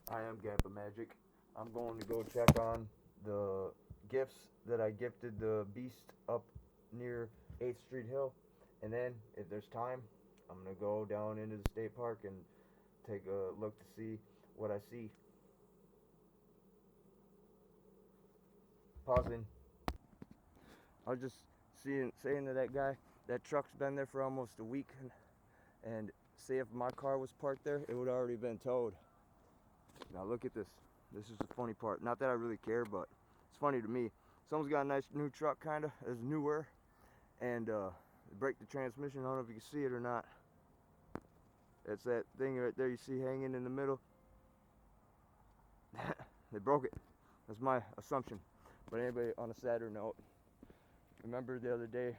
I am GappaMagix. I'm going to go check on the gifts that I gifted the beast up near 8th Street Hill. And then, if there's time, I'm going to go down into the state park and take a look to see what I see. Pausing. I was just saying to that guy, that truck's been there for almost a week. And say if my car was parked there, it would already been towed. Now look at this. This is the funny part. Not that I really care, but it's funny to me. Someone's got a nice new truck, kinda. It's newer, and break the transmission. I don't know if you can see it or not. It's that thing right there you see hanging in the middle. They broke it. That's my assumption. But anyway, on a sadder note, remember the other day,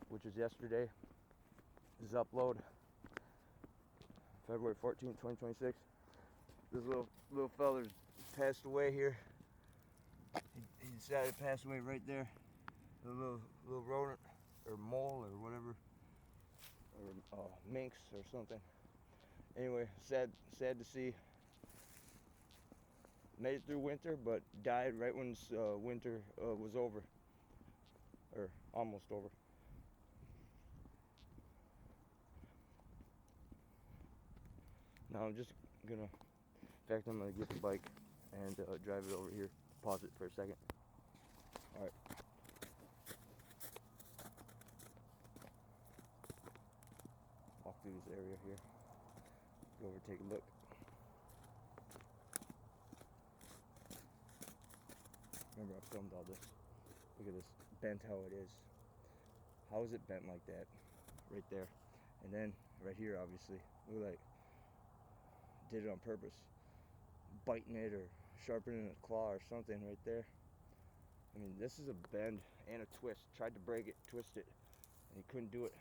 which is yesterday, this upload, February 14th, 2026. This little fella's passed away here. He decided to pass away right there. The little rodent or mole or whatever, or minx or something. Anyway, sad to see. Made it through winter, but died right when winter was over, or almost over. Now I'm just gonna, in fact, I'm gonna get the bike and drive it over here. Pause it for a second. All right. Walk through this area here. Go over, take a look. Remember, I filmed all this. Look at this, bent how it is. How is it bent like that? Right there. And then right here, obviously, look like did it on purpose. Biting it or sharpening a claw or something right there. I mean, this is a bend and a twist. Tried to break it, twist it, and he couldn't do it.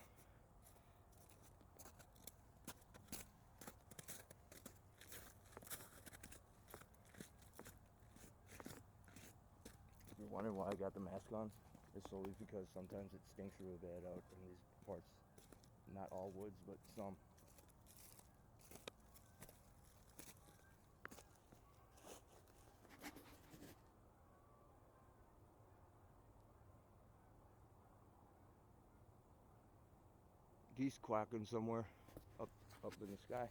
If you're wondering why I got the mask on, it's solely because sometimes it stinks really bad out in these parts. Not all woods, but some. Geese quacking somewhere up in the sky.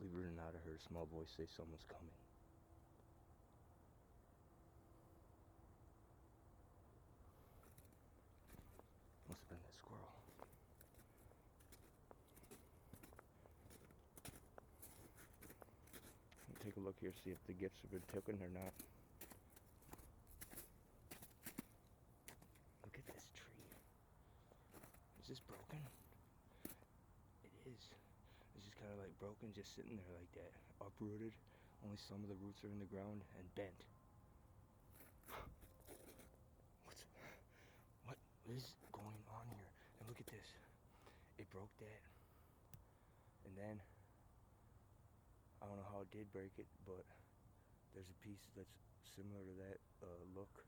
Believe it or not, I heard a small voice say someone's coming. Must have been that squirrel. Take a look here, see if the gifts have been taken or not. Look at this tree. Is this broken? It is. It's just kind of like broken, just sitting there like that, uprooted. Only some of the roots are in the ground and bent. What is going on here? And look at this. It broke that. And then, I don't know how it did break it, but there's a piece that's similar to that look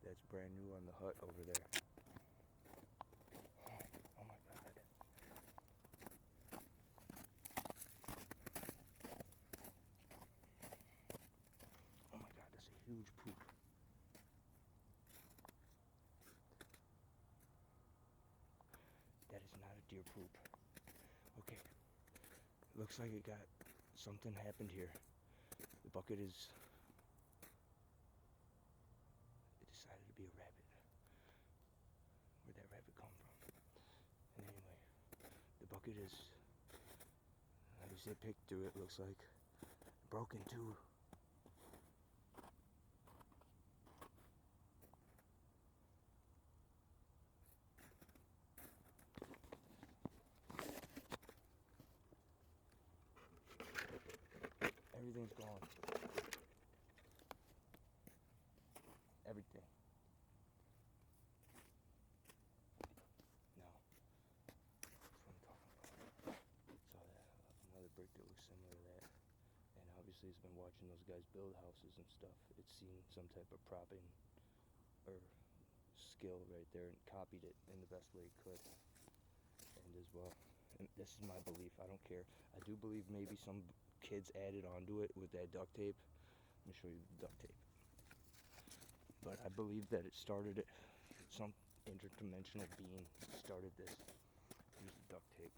that's brand new on the hut over there. Oh my God. Oh my God, that's a huge poop. That is not a deer poop. Okay, looks like it got, something happened here. The bucket is, it decided to be a rabbit. Where'd that rabbit come from? And anyway, the bucket is, as they picked through it, looks like, broken too. Everything's gone. Everything. No. That's what I'm talking obviously has been watching those guys build houses and stuff. It's seen some type of propping or skill right there and copied it in the best way it could. And as well, and this is my belief, I don't care. I do believe maybe some kids added onto it with that duct tape. Let me show you the duct tape. But I believe that it started it. Some interdimensional being started this. Here's the duct tape.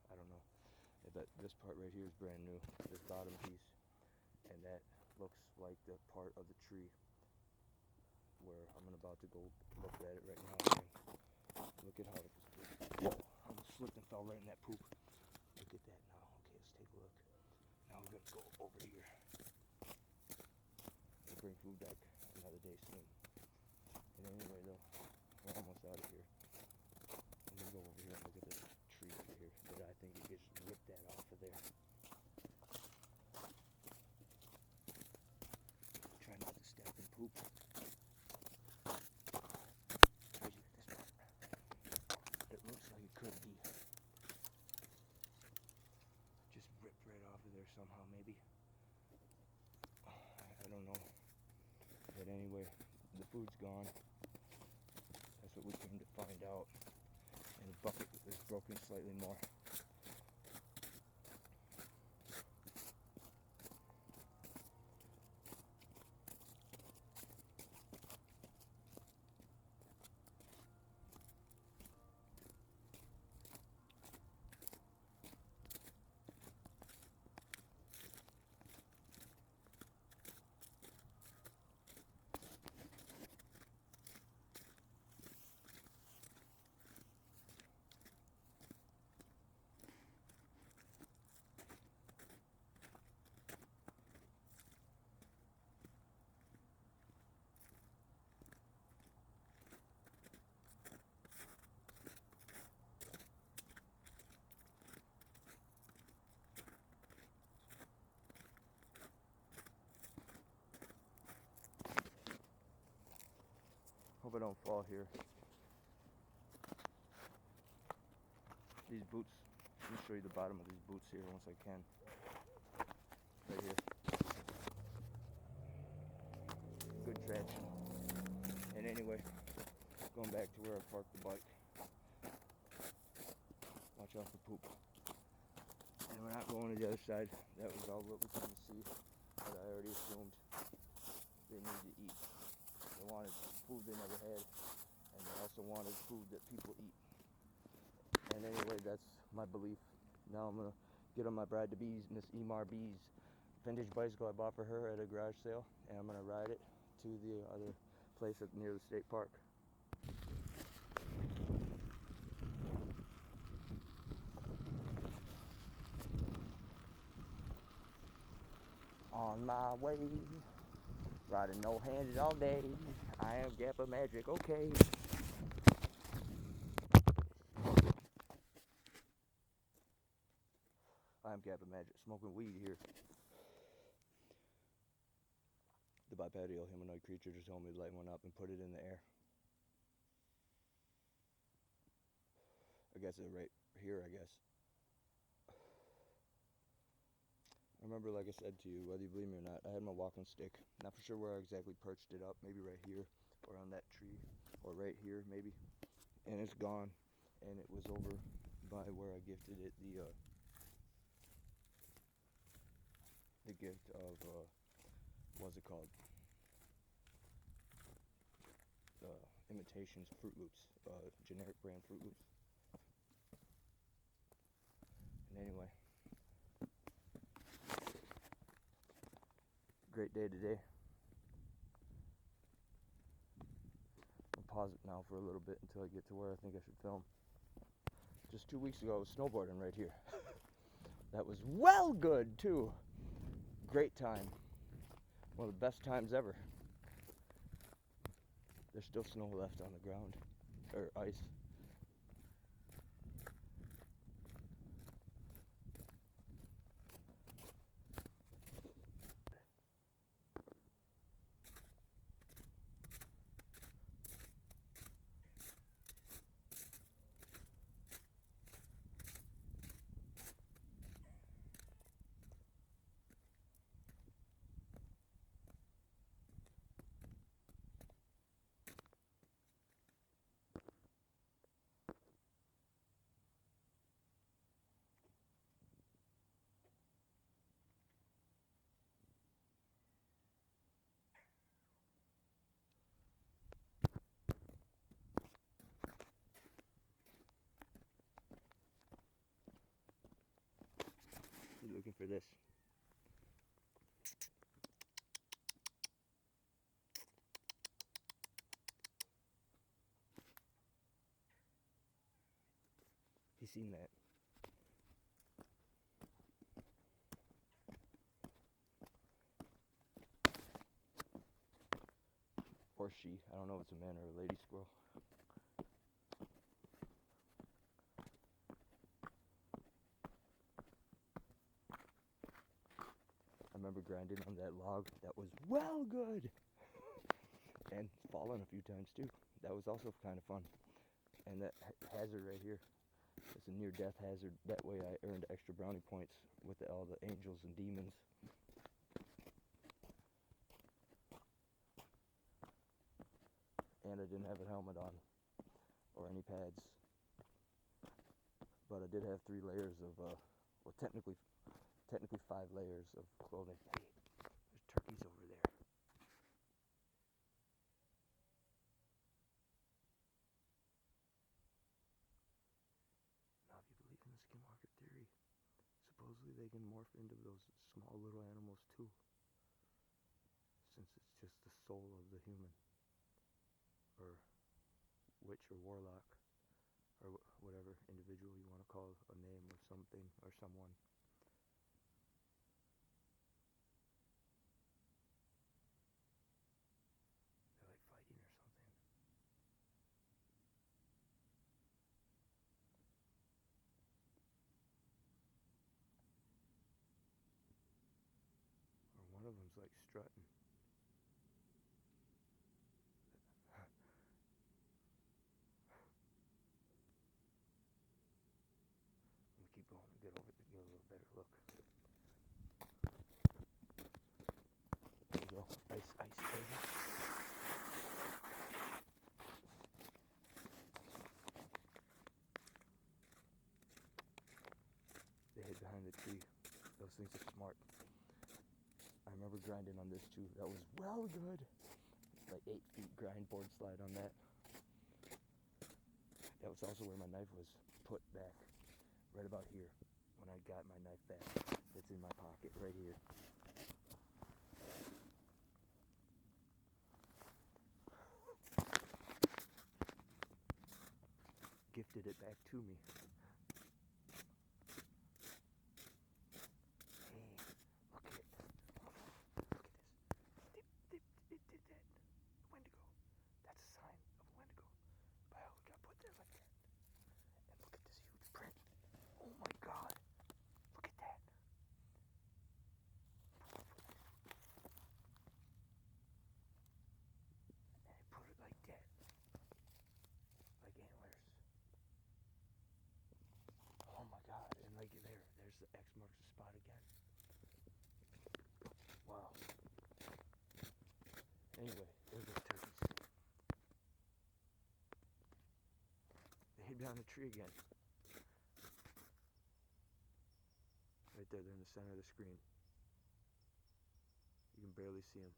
I don't know. But this part right here is brand new. This bottom piece. And that looks like the part of the tree where I'm about to go look at it right now. Look at how it was. Whoa! I almost slipped and fell right in that poop. Look at that now. Okay, let's take a look. Now we're gonna go over here. We'll bring food back another day soon. And anyway, though, we're almost out of here. I'm gonna go over here and look at this tree over here that I think you just ripped that off of there. Try not to step and poop. It looks like it could be just ripped right off of there somehow, maybe. I don't know. But anyway, the food's gone. That's what we came to find out. And the bucket is broken slightly more. Hope I don't fall here. These boots, let me show you the bottom of these boots here once I can. Right here. Good traction. And anyway, going back to where I parked the bike. Watch out for poop. And we're not going to the other side. That was all what we couldn't see. But I already assumed they need to eat. They wanted food they never had, and they also wanted food that people eat. And anyway, that's my belief. Now I'm gonna get on my bride to be's, Miss Emar B's vintage bicycle I bought for her at a garage sale, and I'm gonna ride it to the other place near the state park. On my way, riding no-handed all day. I am GappaMagix, okay. I'm GappaMagix, smoking weed here. The bipedal humanoid creature just told me to light one up and put it in the air. I guess it's right here, I guess. I remember, like I said to you, whether you believe me or not, I had my walking stick. Not for sure where I exactly perched it up. Maybe right here, or on that tree, or right here, maybe. And it's gone. And it was over by where I gifted it the gift of, what's it called? Imitations Fruit Loops, generic brand Fruit Loops. And anyway, great day today. I'll pause it now for a little bit until I get to where I think I should film. Just 2 weeks ago I was snowboarding right here. That was well good too. Great time. One of the best times ever. There's still snow left on the ground, or ice. looking for this. You seen that? Or she. I don't know if it's a man or a lady squirrel. I remember grinding on that log. That was well good. And falling a few times too. That was also kind of fun. And that hazard right here. It's a near-death hazard. That way I earned extra brownie points with all the angels and demons. And I didn't have a helmet on or any pads. But I did have 3 layers of, well, technically 5 layers of clothing. Hey, there's turkeys over there. Now, if you believe in the skinwalker theory, supposedly they can morph into those small little animals too, since it's just the soul of the human, or witch or warlock, or whatever individual you want to call a name or something or someone. They're like fighting or something. Or one of them's like strutting. Let me keep going and get over to get a little better look. There you go. Ice, baby. They hid behind the tree. Those things are smart. I remember grinding on this too. That was well good. Like 8 feet grind board slide on that. That was also where my knife was put back. Right about here. When I got my knife back. It's in my pocket right here. Gifted it back to me. Hey, look at this. It did that. Wendigo. That's a sign of a Wendigo. But how it got put there like that. And look at this huge print. Oh my god. Look at that. And it put it like that. Like antlers. Oh my god. And like there's the X marks the spot again. Wow. Anyway, there's those turkeys. They hid behind the tree again. Right there, they're in the center of the screen. You can barely see them.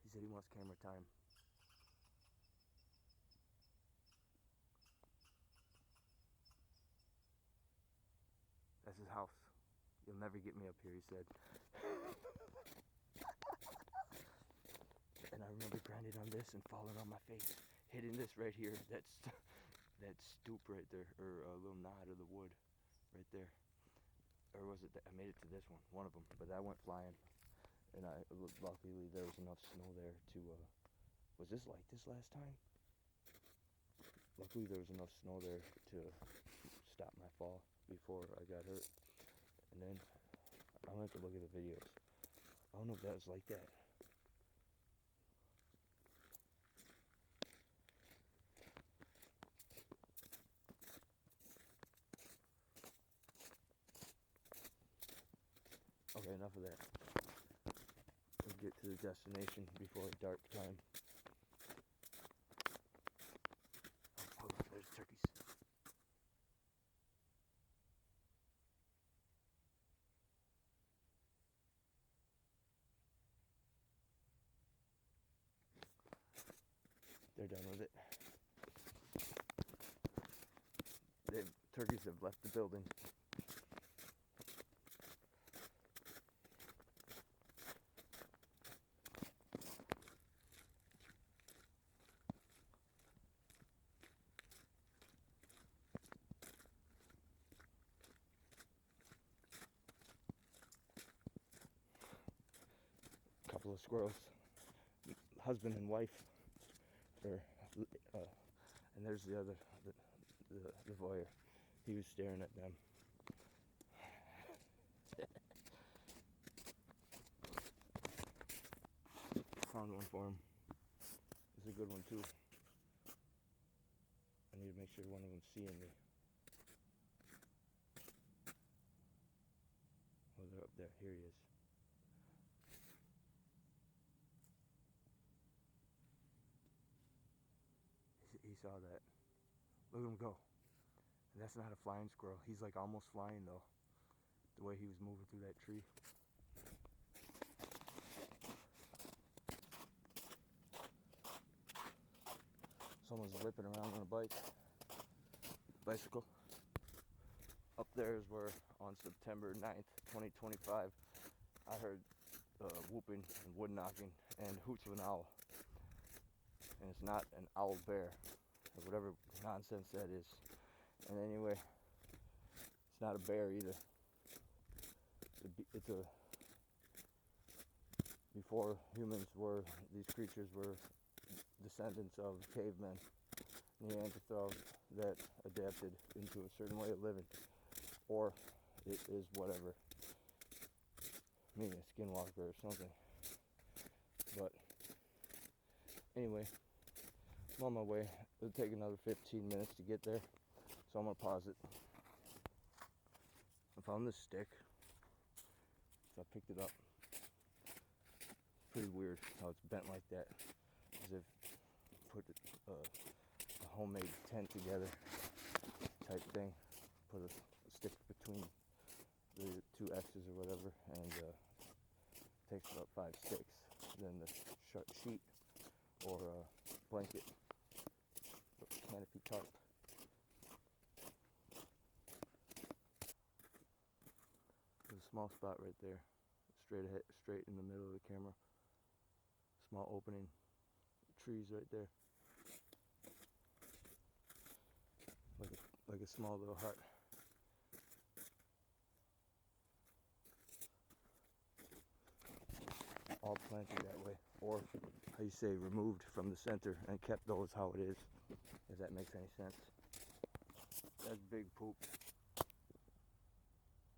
He said he wants camera time. That's his house. You'll never get me up here, he said. And I remember grinding on this and falling on my face, hitting this right here. That stoop right there, or a little knot of the wood right there. Or was it? I made it to this one of them, but that went flying. And luckily there was enough snow there to. Was this like this last time? Luckily there was enough snow there to stop my fall before I got hurt. And then I'm gonna have to look at the videos. I don't know if that was like that. Okay, enough of that. We'll get to the destination before dark time. Oh, look, there's turkeys. They're done with it. Turkeys have left the building. Couple of squirrels, husband and wife, and there's the other, the voyeur. He was staring at them. Found one for him. It's a good one too. I need to make sure one of them's seeing me. Oh, they're up there. Here he is. He saw that. Look at him go. And that's not a flying squirrel. He's like almost flying though. The way he was moving through that tree. Someone's whipping around on a bicycle. Up there is where on September 9th, 2025, I heard whooping and wood knocking and hoots of an owl. And it's not an owl bear, or whatever nonsense that is. And anyway, it's not a bear either. It's a before humans were, these creatures were descendants of cavemen, Neanderthals that adapted into a certain way of living, or it is whatever, maybe a skinwalker or something. But anyway, I'm on my way. It'll take another 15 minutes to get there, so I'm gonna pause it. I found this stick, so I picked it up. It's pretty weird how it's bent like that, as if put a homemade tent together type thing. Put a stick between the two X's or whatever, and takes about 5 sticks. Then the sheet or blanket, canopy tarp. There's a small spot right there, straight ahead, straight in the middle of the camera. Small opening, trees right there, like a small little hut. All planted that way, or how you say, removed from the center and kept those how it is, if that makes any sense. That's big poop,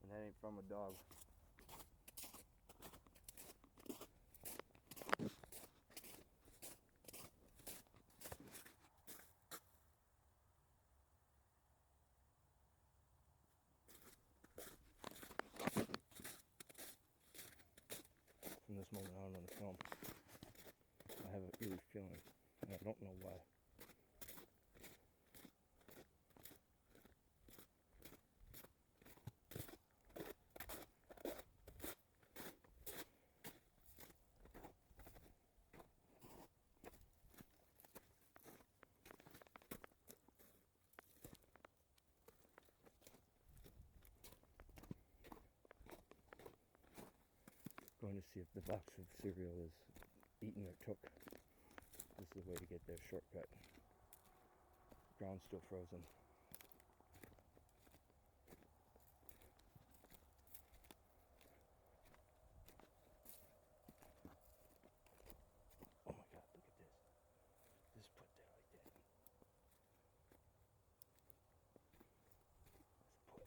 and that ain't from a dog. From this moment on the film, I have an eerie feeling, and I don't know why. Going to see if the box of cereal is eaten or took. This is the way to get there, shortcut. Ground's still frozen. Oh my God, look at this. This put there like that. Let's put.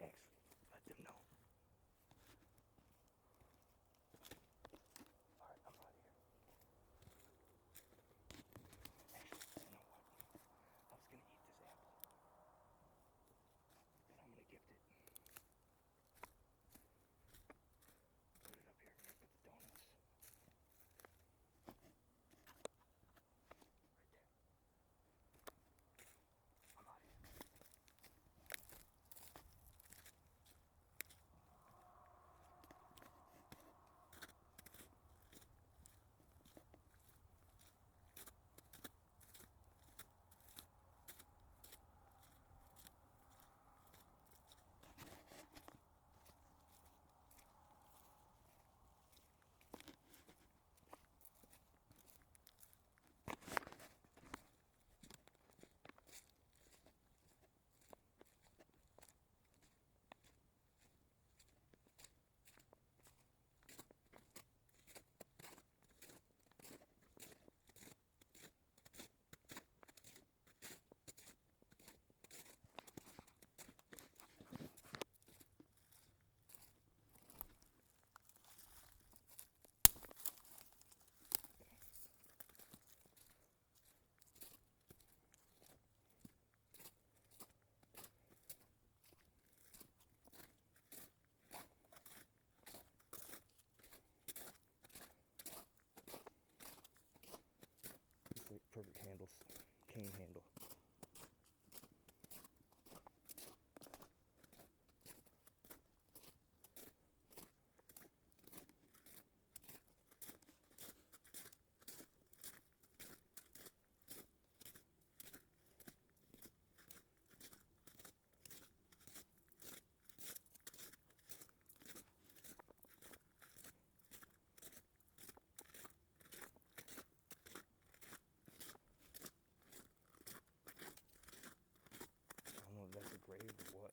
actually let them know. Alright, I'm out of here. Actually, you know what? I was gonna eat this apple. Then I'm gonna gift it. Put it up here where I put the donuts. Right there. I'm out of here. It's like perfect handles, cane handle. I don't know if that's a grave or what.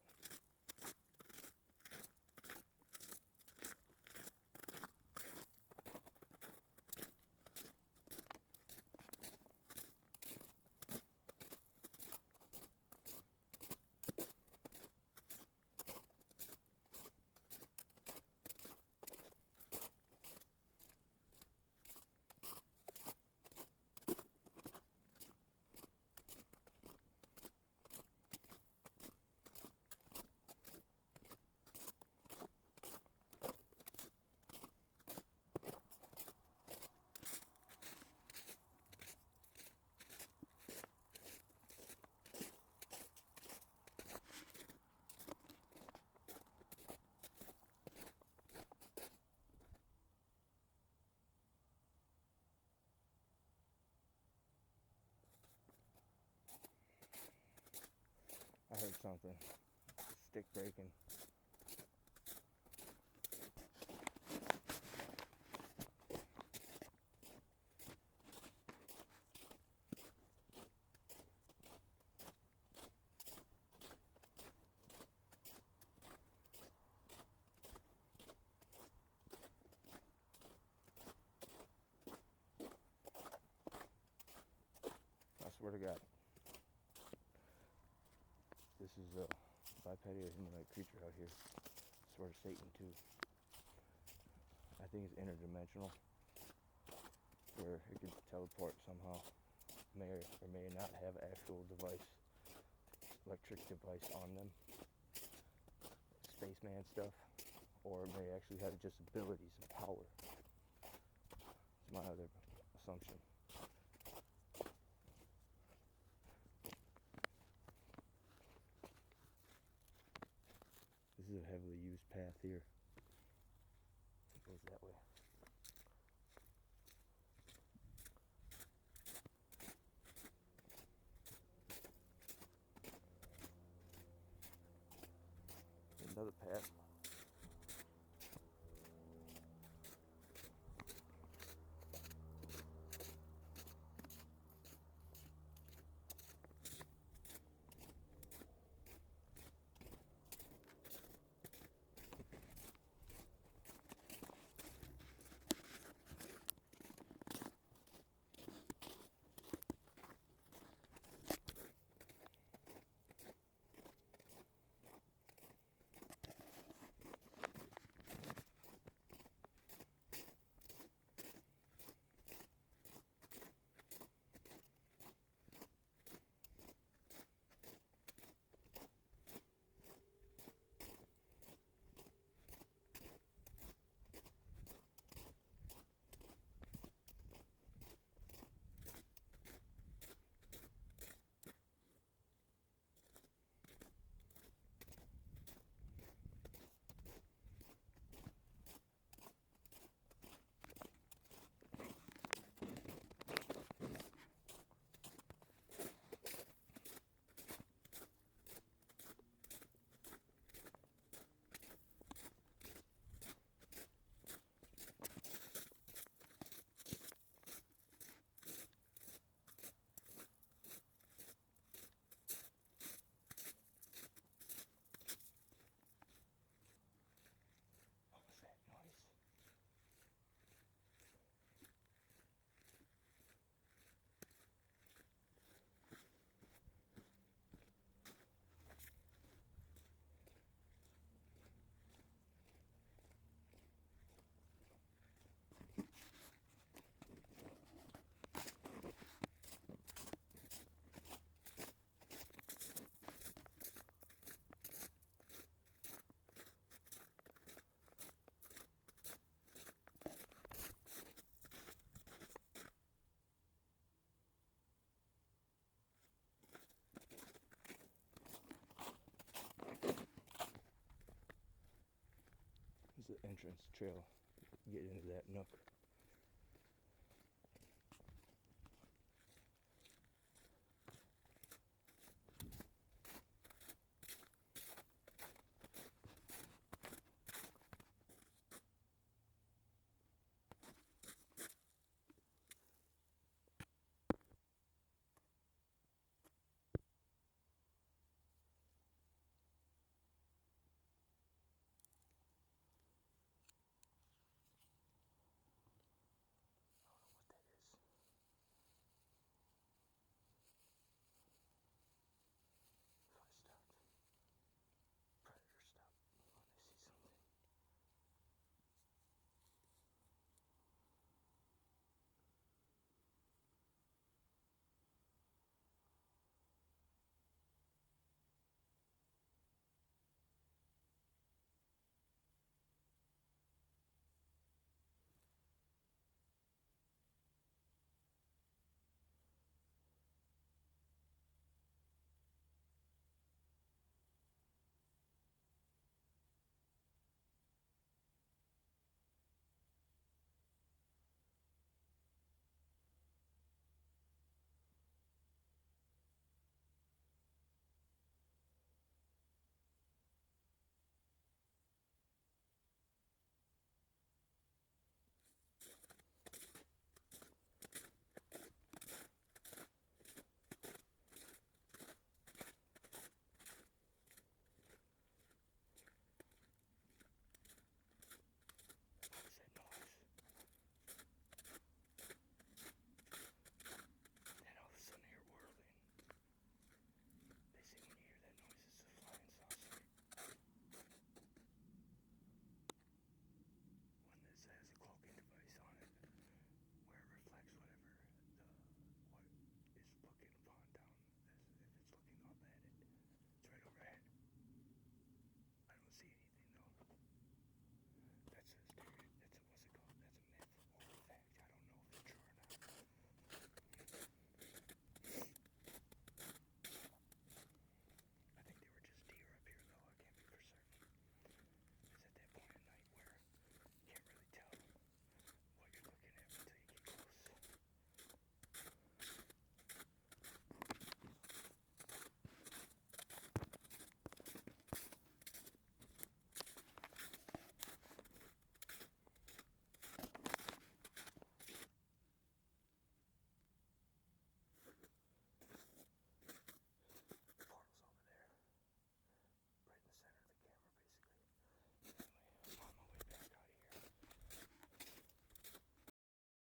I heard something. Stick breaking. I swear to God. This is a bipedal humanoid creature out here. I swear to Satan too. I think it's interdimensional, where it could teleport somehow. May or may not have actual device, electric device on them, spaceman stuff, or it may actually have just abilities and power. It's my other assumption. This is a heavily used path here. It goes that way. Another path. entrance trail get into that nook.